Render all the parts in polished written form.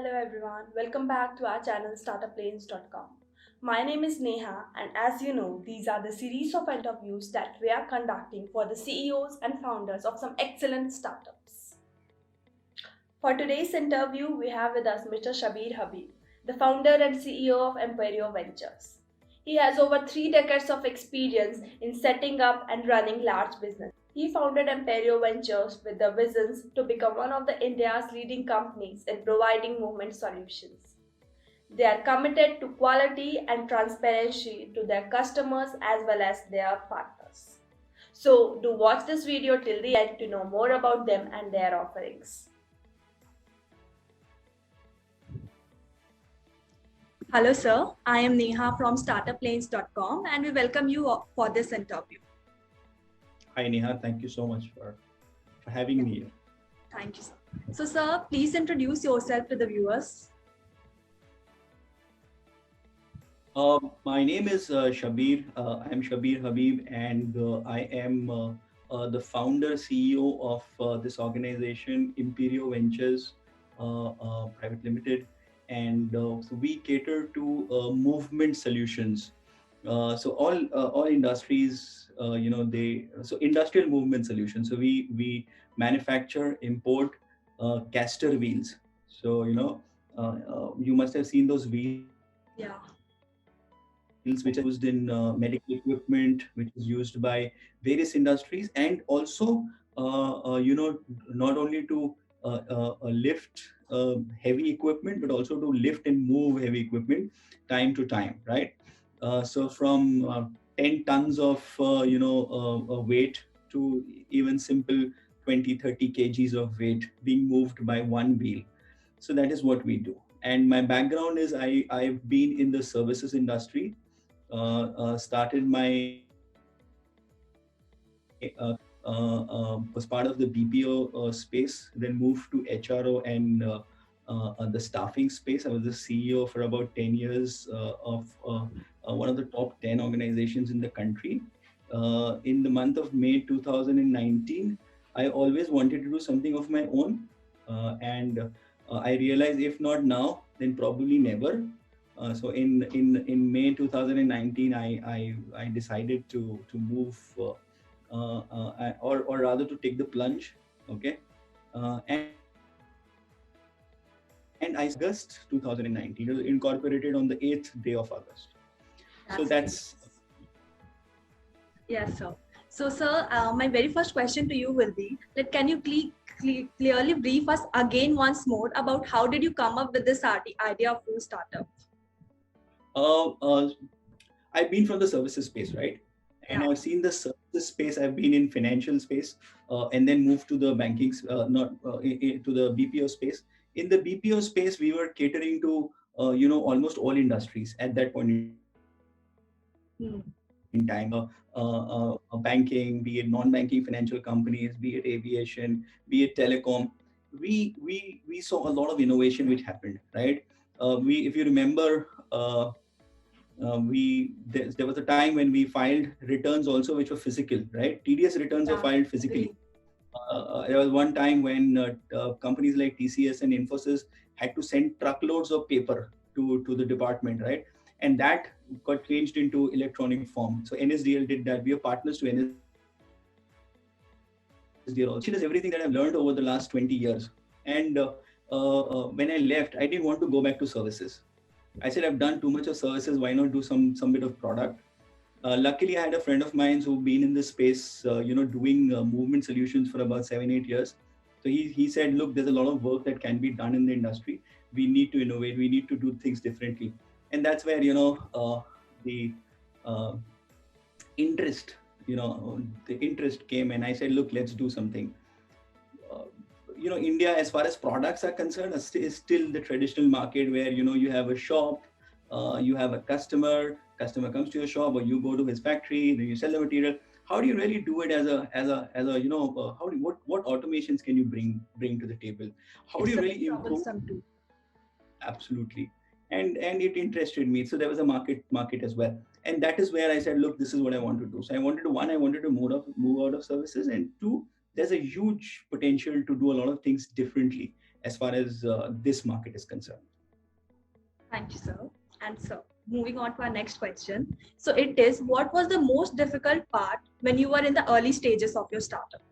Hello everyone, welcome back to our channel startuplanes.com. My name is Neha, and as you know, these are the series of interviews that we are conducting for the CEOs and founders of some excellent startups. For today's interview, we have with us Mr. Shabbir Habib, the founder and CEO of Emporio Ventures. He has over 3 decades of experience in setting up and running large businesses. He founded Emporio Ventures with the visions to become one of the India's leading companies in providing movement solutions. They are committed to quality and transparency to their customers as well as their partners. So, do watch this video till the end to know more about them and their offerings. Hello, sir. I am Neha from startuplanes.com and we welcome you for this interview. Hi Neha, thank you so much for having me here. Thank you, sir. So, sir, please introduce yourself to the viewers. My name is Shabbir. I am Shabbir Habib, and I am the founder CEO of this organization, Emporio Ventures Private Limited, and so we cater to movement solutions. So all industries, industrial movement solutions. So we manufacture, import caster wheels. So you must have seen those wheels Yeah. which are used in medical equipment, which is used by various industries, and also not only to lift heavy equipment, but also to lift and move heavy equipment time to time, right? So from 10 tons of weight to even simple 20-30 kgs of weight being moved by one wheel. So that is what we do. And my background is I've been in the services industry. Started my was part of the BPO space, then moved to HRO and the staffing space. I was the CEO for about 10 years of one of the top 10 organizations in the country. In the month of May 2019, I always wanted to do something of my own, and I realized if not now, then probably never. So in May 2019, I decided to move, or rather to take the plunge, okay, and August 2019, it was incorporated on the 8th day of August. So that's Yes, sir. So, sir, my very first question to you will be that can you clearly brief us again once more about how did you come up with this idea of full startup? I've been from the services space, right? And Yeah. I've seen the services space. I've been in financial space, and then moved to the banking, not to the BPO space. In the BPO space, we were catering to almost all industries at that point in time. Banking, be it non-banking financial companies, be it aviation, be it telecom. We saw a lot of innovation which happened, right? If you remember. There was a time when we filed returns also which were physical, right? TDS returns were filed physically. There was one time when companies like TCS and Infosys had to send truckloads of paper to the department, right? And that got changed into electronic form. So NSDL did that. We are partners to NSDL also. It is everything that I've learned over the last 20 years. And when I left, I didn't want to go back to services. I said, I've done too much of services. Why not do some bit of product? Luckily, I had a friend of mine who've been in this space, doing movement solutions for about 7-8 years. So he said, look, there's a lot of work that can be done in the industry. We need to innovate. We need to do things differently. And that's where, the interest, the interest came. And I said, look, let's do something. India, as far as products are concerned, is still the traditional market where, you have a shop, you have a customer comes to your shop, or you go to his factory, then you sell the material. How do you really do it what automations can you bring to the table? How do you really improve? Absolutely. And it interested me. So there was a market as well. And that is where I said, look, this is what I want to do. So I wanted to move out of services, and two, there's a huge potential to do a lot of things differently. as far as this market is concerned. Thank you, sir. And sir, moving on to our next question. So it is, what was the most difficult part when you were in the early stages of your startup?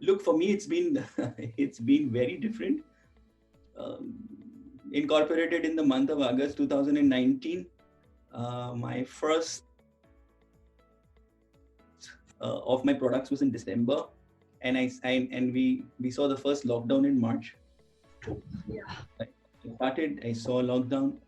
Look, for me, it's been it's been very different. Um, Incorporated in the month of August 2019. My first of my products was in December, and and we saw the first lockdown in March. Yeah. I saw lockdown.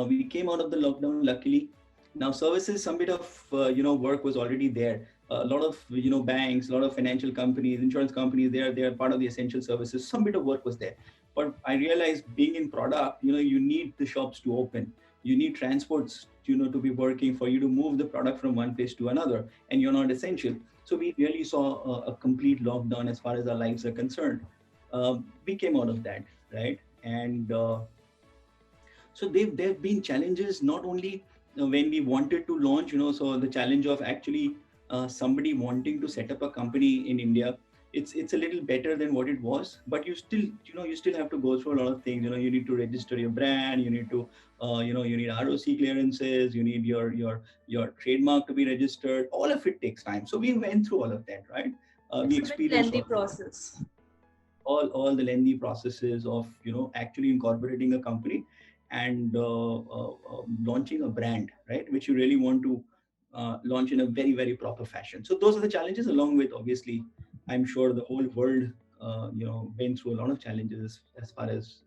We came out of the lockdown luckily. Now services, some bit of work was already there. A lot of banks, a lot of financial companies, insurance companies, they are part of the essential services. Some bit of work was there, but I realized being in product, you need the shops to open. You need transports, to be working for you to move the product from one place to another, and you're not essential. So we really saw a complete lockdown as far as our lives are concerned. We came out of that, right? And so there've been challenges, not only when we wanted to launch, so the challenge of actually somebody wanting to set up a company in India. It's a little better than what it was, but you still have to go through a lot of things. You need to register your brand, you need to you need ROC clearances, you need your trademark to be registered. All of it takes time, so we went through all of that, right? We It's a bit experienced lengthy process. all the lengthy processes of actually incorporating a company and launching a brand, right, which you really want to launch in a very, very proper fashion. So those are the challenges, along with, obviously, I'm sure the whole world went through a lot of challenges as far as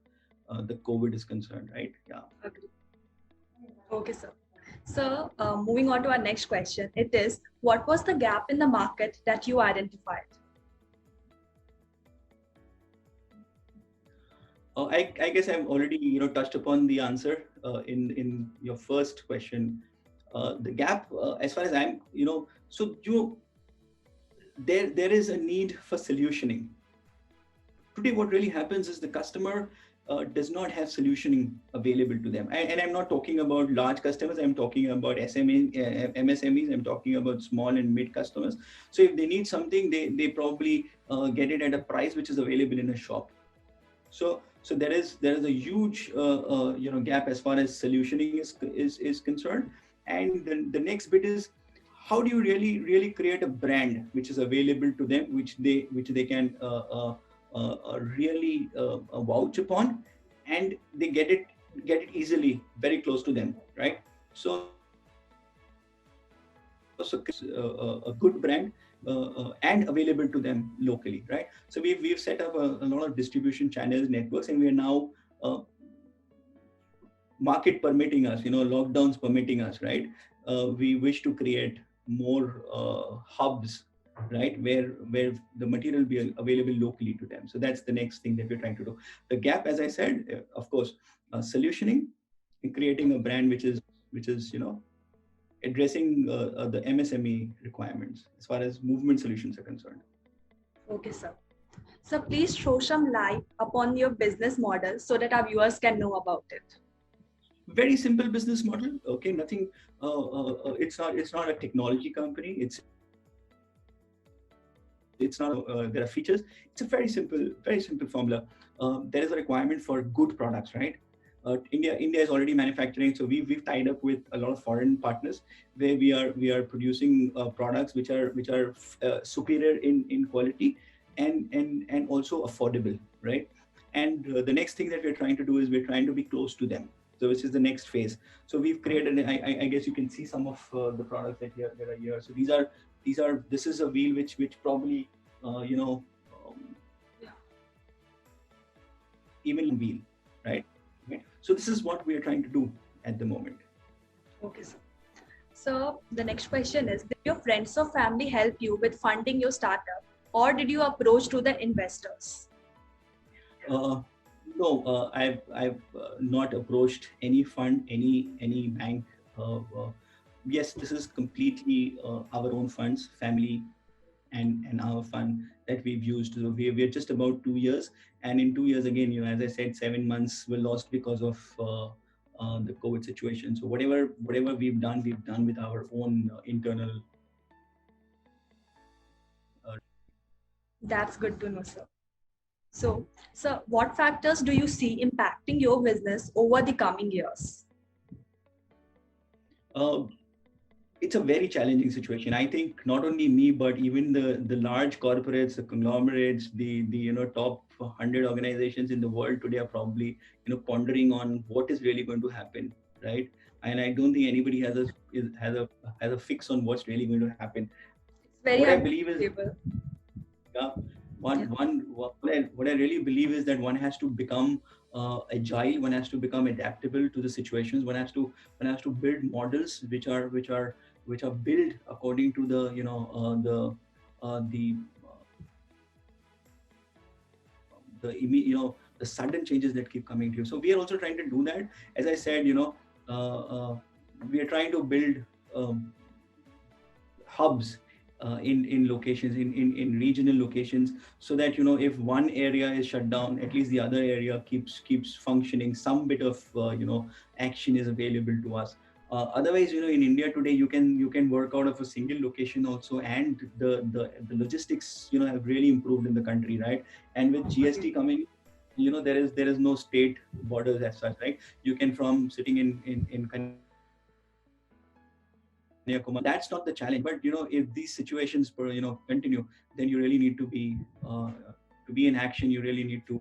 the COVID is concerned, right? Yeah. Agree. Okay, sir. So moving on to our next question, it is, what was the gap in the market that you identified? I guess I've already touched upon the answer in your first question. The gap, as far as I'm, so there is a need for solutioning. Today, what really happens is the customer does not have solutioning available to them. And I'm not talking about large customers. I'm talking about MSMEs. I'm talking about small and mid customers. So if they need something, they probably get it at a price which is available in a shop. So there is a huge gap as far as solutioning is concerned. And then the next bit is, how do you really create a brand which is available to them, which they can really vouch upon, and they get it easily, very close to them, right? So a good brand and available to them locally, right? So we've set up a lot of distribution channels, networks, and we are now market permitting us, lockdowns permitting us, right? We wish to create more hubs, right, where the material be available locally to them. So that's the next thing that we're trying to do. The gap, as I said, of course, solutioning and creating a brand which is addressing the MSME requirements as far as movement solutions are concerned. Okay, sir. So please throw some light upon your business model so that our viewers can know about it. Very simple business model. Okay, nothing. It's not a technology company. It's not. There are features. It's a very simple formula. There is a requirement for good products, right? India is already manufacturing, so we've tied up with a lot of foreign partners where we are producing products which are superior in quality and also affordable, right? And the next thing that we're trying to do is we're trying to be close to them. So which is the next phase. So we've created. I guess you can see some of the products that are here. So this is a wheel which probably even wheel, right? So this is what we are trying to do at the moment. Okay, sir. So the next question is, did your friends or family help you with funding your startup, or did you approach to the investors? No, I've not approached any fund, any bank. Yes, this is completely our own funds, family and our fund that we've used. So we're just about 2 years, and in 2 years again, as I said, 7 months were lost because of the COVID situation. So whatever we've done with our own internal. That's good to know, sir. So, what factors do you see impacting your business over the coming years? Uh, it's a very challenging situation. I think not only me, but even the large corporates, the conglomerates, the top 100 organizations in the world today are probably pondering on what is really going to happen, right? And I don't think anybody has a fix on what's really going to happen. It's very What I believe is, unpredictable. yeah, Yeah. what I really believe is that one has to become agile. One has to become adaptable to the situations. One has to build models which are built according to the sudden changes that keep coming to you. So we are also trying to do that. As I said, uh, uh, we are trying to build um, hubs in locations, in regional locations, so that if one area is shut down, at least the other area keeps functioning. Some bit of action is available to us. Otherwise, in India today, you can work out of a single location also, and the logistics have really improved in the country, right? And with GST coming, there is no state borders as such, right? You can, from sitting in Kanyakumari, you can work from anywhere. That's not the challenge. But if these situations continue, then you really need to be in action. You really need to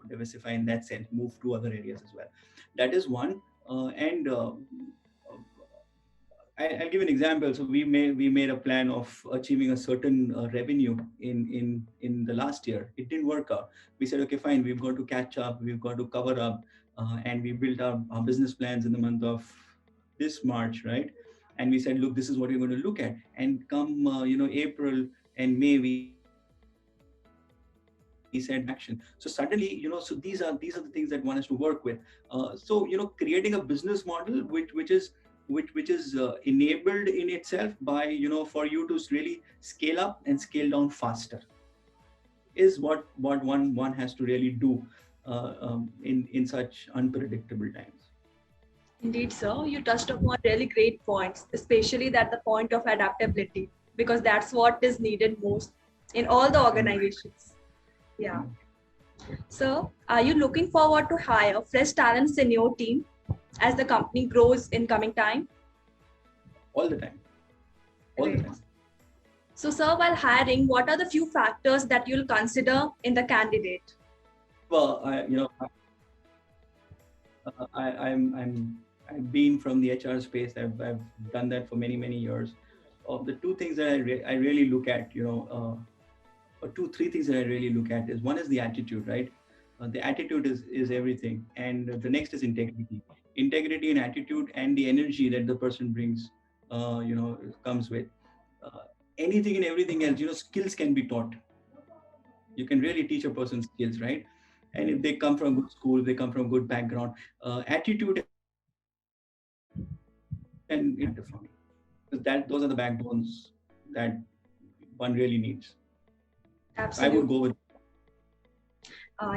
diversify in that sense, move to other areas as well. That is one. And I'll give an example. So we made a plan of achieving a certain revenue in the last year. It didn't work out. We said, okay, fine. We've got to catch up. We've got to cover up, and we built our business plans in the month of this March, right? And we said, look, this is what we're going to look at. And come April and May, we said, okay, fine. We're going to take action. So suddenly, so these are the things that one has to work with. Creating a business model which is enabled in itself by for you to really scale up and scale down faster is what one has to really do in such unpredictable times. Indeed, sir, you touched upon really great points, especially that the point of adaptability, because that's what is needed most in all the Mm. organizations. Yeah. Mm. So, are you looking forward to hire fresh talents in your team as the company grows in coming time? All the time, all the Great. time. So, sir, while hiring, what are the few factors that you'll consider in the candidate? Well, I've been from the HR space. I've done that for many years. The two things that I really look at, or two three things that I really look at is, one is the attitude, right? The attitude is everything, and the next is integrity and attitude, and the energy that the person brings, comes with. Uh, Anything and everything else, skills can be taught. You can really teach a person skills, right? And if they come from good school, they come from good background, attitude and integrity are really matter for me, because those are the backbones that one really needs. So I would Absolutely. go with.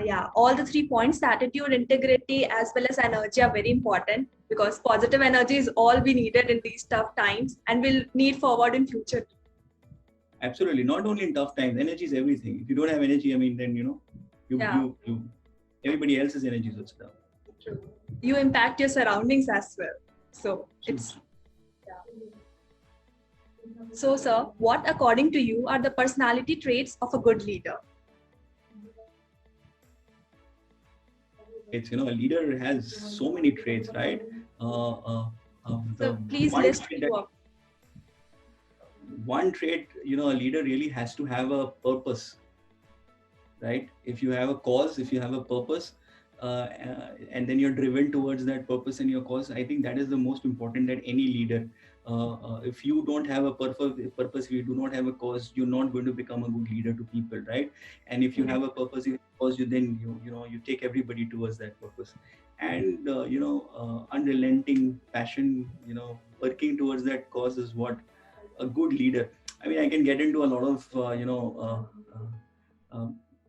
Yeah, all the 3 points, attitude, integrity, as well as energy, are very important because positive energy is all we needed in these tough times and will need forward in future. Absolutely, not only in tough times. Energy is everything. If you don't have energy, I mean, then you Yeah, you you everybody else's energy is also down. true. You impact your surroundings as well. So Absolutely. it's yeah. So, sir, what according to you are the personality traits of a good leader? It's a leader has so many traits, right? The So please one list trait few that of. one trait a leader really has to have a purpose, right? If you have a cause, if you have a purpose, and then you're driven towards that purpose and your cause, I think that is the most important, that any leader, if you don't have a purpose, if you do not have a cause, you're not going to become a good leader to people, right? And if you have a purpose, you have a cause, you take everybody towards that purpose. And unrelenting passion, working towards that cause is what a good leader. I mean, I can get into a lot of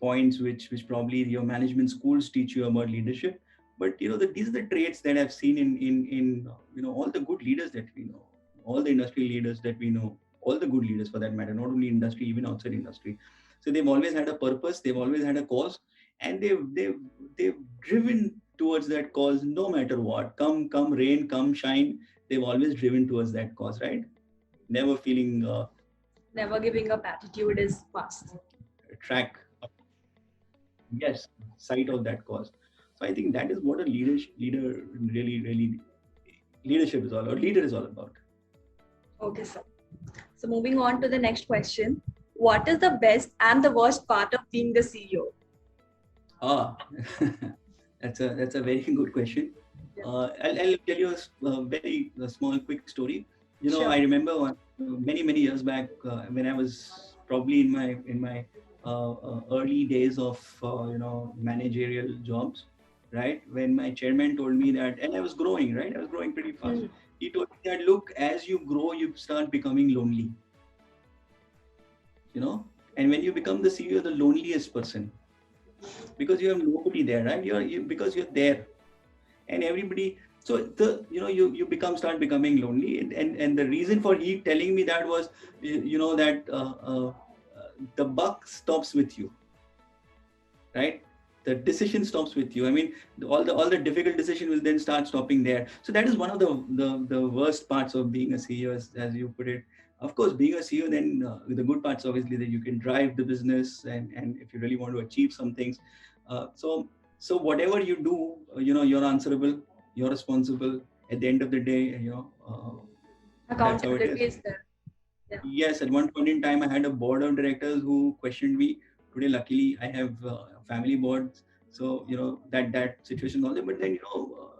points which probably your management schools teach you about leadership. But these are the traits that I've seen in all the good leaders that we know, all the industry leaders that we know, all the good leaders for that matter, not only industry, even outside industry. So they've always had a purpose, they've always had a cause, and they've driven towards that cause no matter what. Come rain, come shine, they've always driven towards that cause, right? Never feeling Never giving up attitude is must. track, yes, sight of that cause. So I think that is what a leader really leadership is all, or leader is all about. Okay, sir. So moving on to the next question. What is the best and the worst part of being the CEO? Ah, that's a very good question. Yeah. I'll tell you a very small quick story. I Sure. remember many years back, when I was probably in my early days of managerial jobs, right? When my chairman told me that, and I was growing, right? I was growing pretty fast. Mhm. He told me that, look, as you grow, you start becoming lonely. You know, and when you become the CEO, you're the loneliest person because you have nobody there, right? Because you're there, and everybody. So you start becoming lonely, and the reason for he telling me that was, that the buck stops with you, right? The decision stops with you. I mean, all the difficult decision will then start stopping there. So that is one of the worst parts of being a CEO, as you put it. Of course, being a CEO, then the good parts obviously that you can drive the business, and if you really want to achieve some things, so whatever you do, you're answerable, you're responsible. At the end of the day, that's how it Accountability is. is there. Yeah. Yes, at one point in time, I had a board of directors who questioned me. Today, luckily, I have family boards, so that situation was there. But then,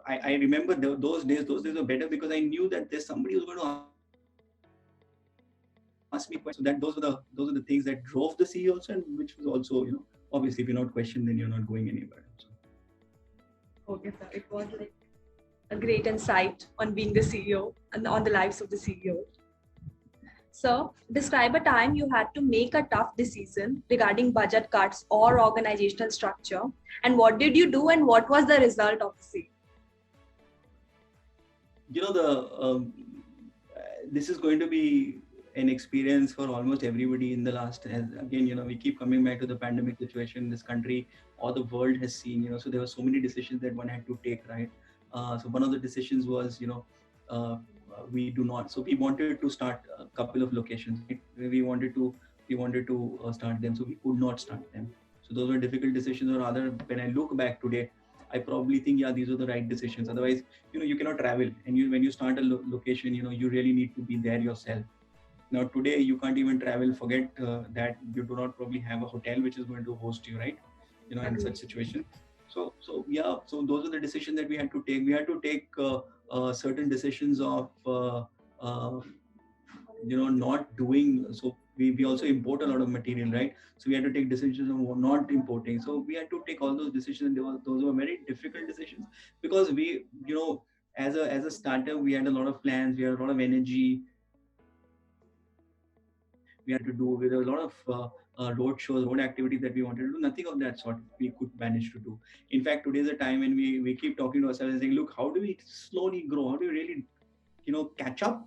I remember those days. Those days were better because I knew that there's somebody who's going to ask me questions. So those were the things that drove the CEO also, and which was also, obviously, if you're not questioned, then you're not going anywhere. So. Okay, sir. It was like a great insight on being the CEO and on the lives of the CEO. So, describe a time you had to make a tough decision regarding budget cuts or organizational structure, and what did you do, and what was the result of the same? The this is going to be an experience for almost everybody in the last, as again, we keep coming back to the pandemic situation this country or the world has seen. So there were so many decisions that one had to take, right? So one of the decisions was, uh, we do not, so we wanted to start a couple of locations, right? We wanted to start them, so we could not start them. So those were difficult decisions, or rather, when I look back today, I probably think, yeah, these are the right decisions. Otherwise, you cannot travel, and when you start a location, you really need to be there yourself. Now today you can't even travel, forget that. You do not probably have a hotel which is going to host you, right? In such Agree. situation. So yeah, so those are the decisions that we had to take. We had to take certain decisions of uh, not doing. So we also import a lot of material, right? So we had to take decisions on not importing. So we had to take all those decisions, and those were very difficult decisions, because we, as a startup, we had a lot of plans, we had a lot of energy, we had to do with a lot of road shows, road activities that we wanted to do. Nothing of that sort we could manage to do. In fact, today is a time when we keep talking to ourselves and saying, look, how do we slowly grow? How do we really, catch up?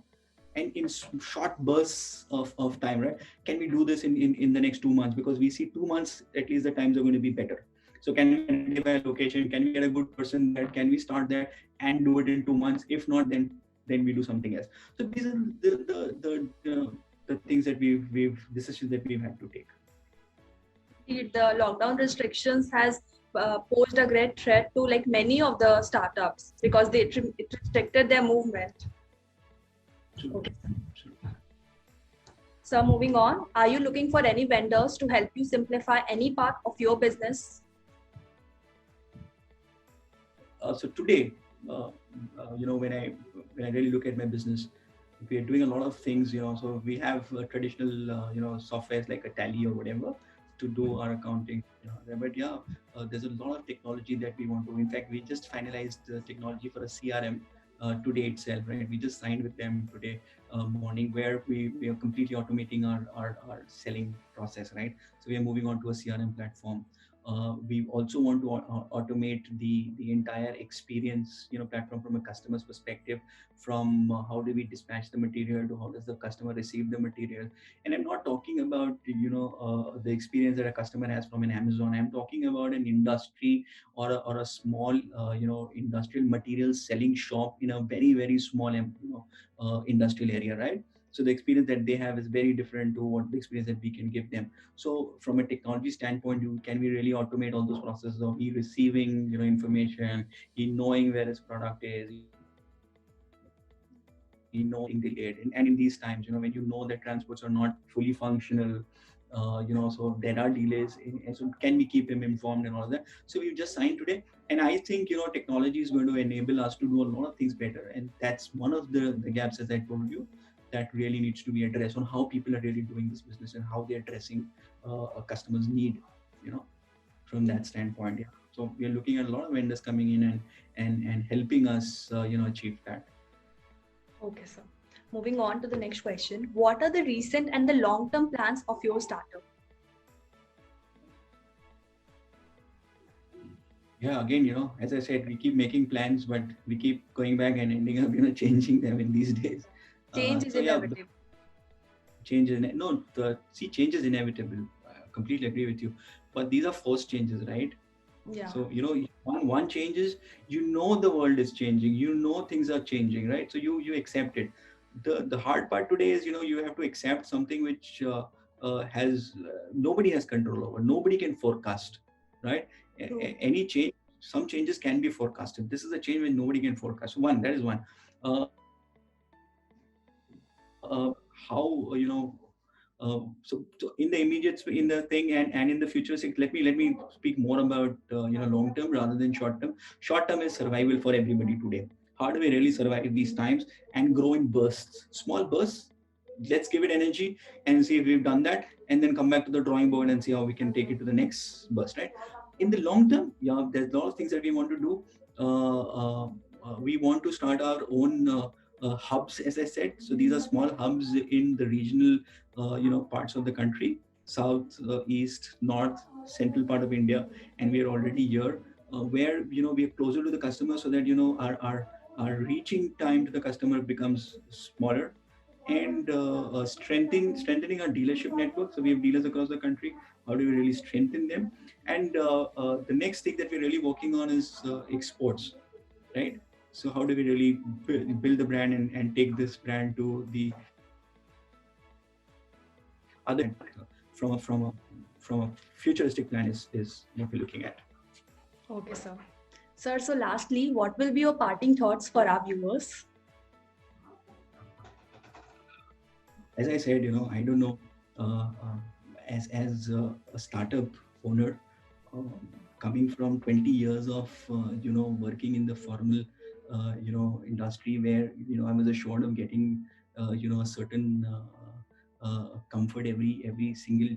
And in short bursts of time, right? Can we do this in the next 2 months? Because we see 2 months, at least the times are going to be better. So can we identify a location? Can we get a good person there? Can we start there and do it in 2 months? If not, then we do something else. So these are the things that we've decisions that we've had to take. The lockdown restrictions has posed a great threat to like many of the startups because it restricted their movement. Absolutely. Okay. Absolutely. So moving on, are you looking for any vendors to help you simplify any part of your business? So today, uh, when I really look at my business, we are doing a lot of things. So we have traditional softwares like a Tally or whatever to do our accounting. But yeah, there's a lot of technology that we want to. In fact, we just finalized the technology for a CRM today itself. Right, we just signed with them today morning, where we are completely automating our selling process. Right, so we are moving on to a CRM platform. We also want to automate the entire experience, platform from a customer's perspective, from how do we dispatch the material to how does the customer receive the material. And I'm not talking about the experience that a customer has from an Amazon. I'm talking about an industry, or a small industrial materials selling shop in a very very small industrial area, right? So the experience that they have is very different to what the experience that we can give them. So from a technology standpoint, can we really automate all those processes of he receiving information, he knowing where his product is, he knowing when it's getting delayed, and in these times, when know that transports are not fully functional, so there are delays and so can we keep him informed and all of that. So we've just signed today, and I think technology is going to enable us to do a lot of things better, and that's one of the gaps, as I told you, that really needs to be addressed, on how people are really doing this business and how they're addressing a customer's need, you know from that standpoint. Yeah. So we are looking at a lot of vendors coming in and helping us achieve that. Okay, sir. Moving on to the next question. What are the recent and the long-term plans of your startup? Yeah, again, as I said, we keep making plans, but we keep going back and ending up changing them in these days. Change is So yeah, the inevitable. change is no the see change is inevitable. I completely agree with you, but these are forced changes, right? Yeah. So one changes, the world is changing, things are changing, right? So you accept it. The hard part today is you have to accept something which has nobody has control over, nobody can forecast, right? True. Any change, some changes can be forecasted. This is a change which nobody can forecast. One, that is one. How so in the immediate in the thing, and in the future, let me speak more about long term rather than short term. Short term is survival for everybody today. How do we really survive these times and grow in bursts, small bursts? Let's give it energy and see if we've done that, and then come back to the drawing board and see how we can take it to the next burst, right? In the long term, yeah, there's a lot of things that we want to do. We want to start our own hubs, as I said. So these are small hubs in the regional, parts of the country, south, east, north, central part of India, and we are already here, where we are closer to the customer, so that our reaching time to the customer becomes smaller, and strengthening our dealership network. So we have dealers across the country. How do we really strengthen them? And the next thing that we're really working on is exports, right? So how do we really build the brand and take this brand to the other from a futuristic plan is what we're looking at. Okay, sir. Sir, so lastly, what will be your parting thoughts for our viewers? As I said, I don't know, as a startup owner, um, coming from 20 years of working in the formal industry, where I was assured of getting a certain comfort every single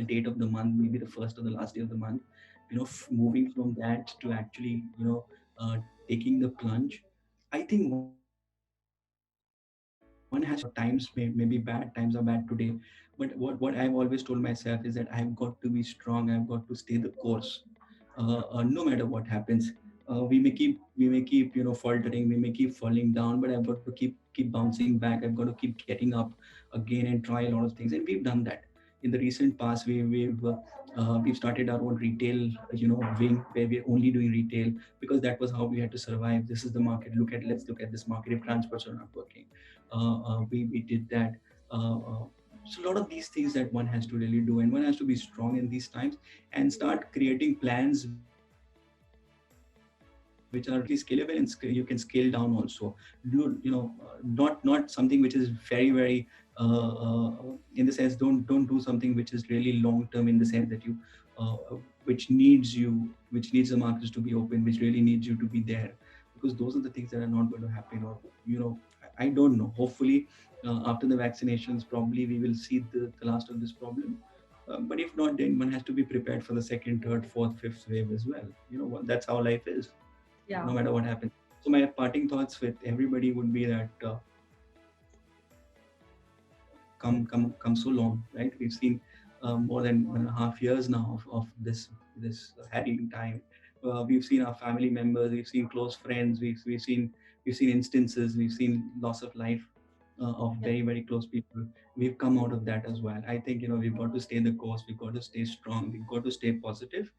date of the month, maybe the first or the last day of the month. Moving from that to actually taking the plunge. I think one has to really do it. Times may be bad, times are bad today, but what I've always told myself is that I've got to be strong, I've got to stay the course, no matter what happens. We may keep faltering, we may keep falling down, but I've got to keep bouncing back. I've got to keep getting up again and try a lot of things, and we've done that. In the recent past, we've started our own retail wing, where we're only doing retail, because that was how we had to survive. This is the market. Let's look at this market. If transports are not working, we did that. So a lot of these things that one has to really do, and one has to be strong in these times, and start creating plans which are scalable, and you can scale down also. Do not something which is very very in the sense, don't do something which is really long term, in the sense that uh, which needs the markets to be open, which really needs you to be there, because those are the things that are not going to happen. Or I don't know. Hopefully, after the vaccinations, probably we will see the last of this problem. But if not, then one has to be prepared for the second, third, fourth, fifth wave as well. That's how life is, Yeah. no matter what happens. So my parting thoughts with everybody would be that come so long, right? We've seen more than 1.5 years now of this this harrowing time. We've seen our family members, we've seen close friends, we've seen instances, we've seen loss of life of Yeah. very very close people. We've come out of that as well. I think we've got to stay the course. We've got to stay strong. We've got to stay positive,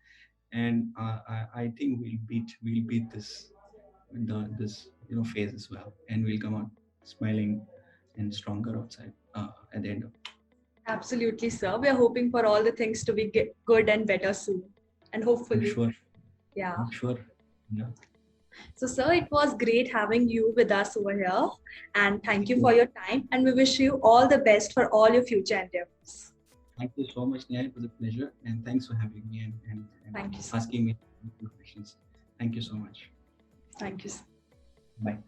and I think we'll beat this phase as well, and we'll come out smiling and stronger outside at the end of. Absolutely, sir. We are hoping for all the things to be good and better soon. And I'm hopefully, sure. yeah. I'm sure. Yeah. So, sir, it was great having you with us over here. And thank you Yeah. for your time. And we wish you all the best for all your future endeavors. Thank you so much, Nia. It was a pleasure, and thanks for having me and Thank you, sir. asking me questions. Thank you so much. Thank you, sir. Bye.